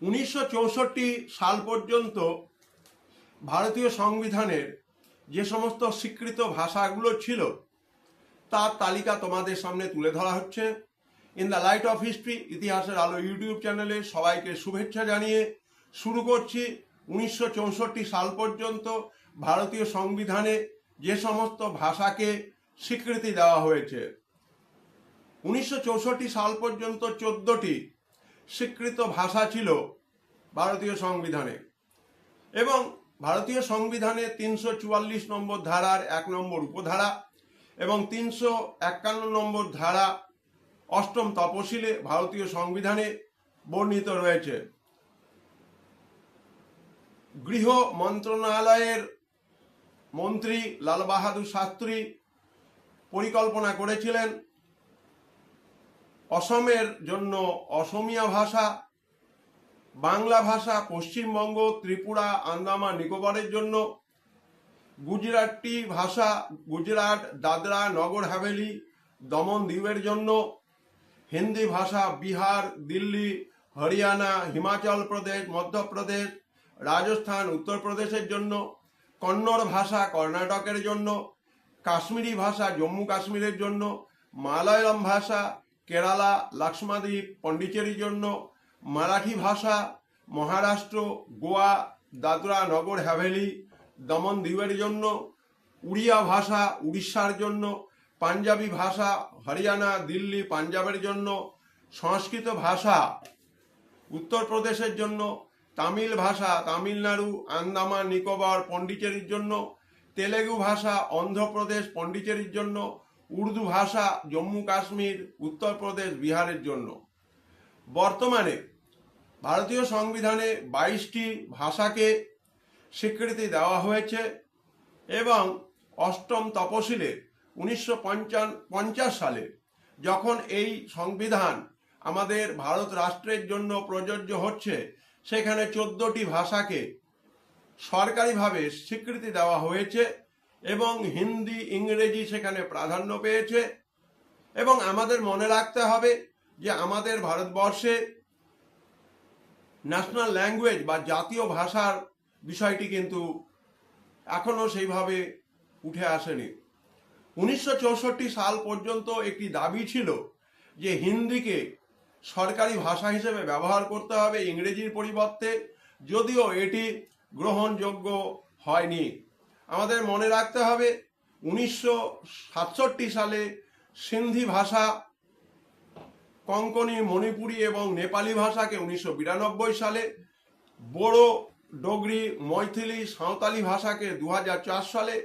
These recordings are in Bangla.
1964 সাল পর্যন্ত ভারতীয় সংবিধানের যে সমস্ত স্বীকৃত ভাষাগুলো ছিল তার তালিকা তোমাদের সামনে তুলে ধরা হচ্ছে। In the light off history, ইতিহাসের আলো ইউটিউব চ্যানেলে সবাইকে শুভেচ্ছা জানিয়ে শুরু করছি 1964 সাল পর্যন্ত ভারতীয় সংবিধানে যে সমস্ত ভাষাকে স্বীকৃতি দেওয়া হয়েছে। 1964 সাল পর্যন্ত 14টি স্বীকৃত ভাষা ছিল ভারতীয় সংবিধানে, এবং ভারতীয় সংবিধানে 344 নম্বর ধারার 1 নম্বর উপধারা এবং 351 নম্বর ধারা অষ্টম তপশিলে ভারতীয় সংবিধানে বর্ণিত রয়েছে। গৃহ মন্ত্রণালয়ের মন্ত্রী লাল বাহাদুর শাস্ত্রী পরিকল্পনা করেছিলেন অসমের জন্য অসমিয়া ভাষা, বাংলা ভাষা পশ্চিমবঙ্গ, ত্রিপুরা, আন্দামান নিকোবরের জন্য, গুজরাটি ভাষা গুজরাট, দাদরা, নগর হাভেলি, দমন দ্বীপের জন্য, হিন্দি ভাষা বিহার, দিল্লি, হরিয়ানা, হিমাচল প্রদেশ, মধ্যপ্রদেশ, রাজস্থান, উত্তরপ্রদেশের জন্য, কন্নড় ভাষা কর্ণাটকের জন্য, কাশ্মীরি ভাষা জম্মু কাশ্মীরের জন্য, মালায়ালাম ভাষা কেরালা, লাক্ষাদ্বীপ, পন্ডিচেরির জন্য, মারাঠি ভাষা মহারাষ্ট্র, গোয়া, দাদরা, নগর হাভেলি, দমন দ্বীপের জন্য, উড়িয়া ভাষা উড়িষ্যার জন্য, পাঞ্জাবি ভাষা হরিয়ানা, দিল্লি, পাঞ্জাবের জন্য, সংস্কৃত ভাষা উত্তরপ্রদেশের জন্য, তামিল ভাষা তামিলনাড়ু, আন্দামান নিকোবর, পন্ডিচেরির জন্য, তেলেগু ভাষা অন্ধ্রপ্রদেশ, পন্ডিচেরির জন্য, উর্দু ভাষা জম্মু কাশ্মীর, উত্তরপ্রদেশ, বিহারের জন্য। বর্তমানে ভারতীয় সংবিধানে 22টি ভাষাকে স্বীকৃতি দেওয়া হয়েছে, এবং অষ্টম তপশিলে 1950 সালে যখন এই সংবিধান আমাদের ভারত রাষ্ট্রের জন্য প্রযোজ্য হচ্ছে, সেখানে 14টি ভাষাকে সরকারিভাবে স্বীকৃতি দেওয়া হয়েছে, এবং হিন্দি ইংরেজি সেখানে প্রাধান্য পেয়েছে। এবং আমাদের মনে রাখতে হবে যে আমাদের ভারতবর্ষে ন্যাশনাল ল্যাঙ্গুয়েজ বা জাতীয় ভাষার বিষয়টি কিন্তু এখনো সেইভাবে উঠে আসেনি। 1964 সাল পর্যন্ত একটি দাবি ছিল যে হিন্দিকে সরকারি ভাষা হিসেবে ব্যবহার করতে হবে ইংরেজির পরিবর্তে, যদিও এটি গ্রহণযোগ্য হয়নি। আমাদের মনে রাখতে হবে 1967 সালে সিন্ধি ভাষা, কোঙ্কনি, মণিপুরি এবং নেপালি ভাষাকে 1992 সালে, বোড়ো, ডোগরি, মৈথিলি, সাঁওতালি ভাষাকে 2004 সালে,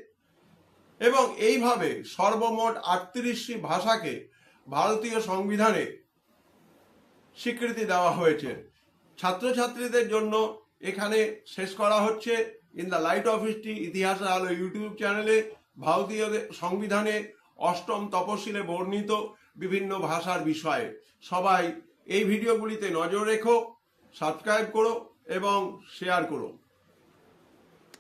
এবং এইভাবে সর্বমোট 38টি ভাষাকে ভারতীয় সংবিধানে স্বীকৃতি দেওয়া হয়েছে। ছাত্রছাত্রীদের জন্য এখানে শেষ করা হচ্ছে in the light off history ইতিহাসের আলো ইউটিউব চ্যানেলে ভারতীয় সংবিধানে অষ্টম তপশিলে বর্ণিত বিভিন্ন ভাষার বিষয়ে। সবাই এই ভিডিওগুলিতে নজর রেখো, সাবস্ক্রাইব করো এবং শেয়ার করো।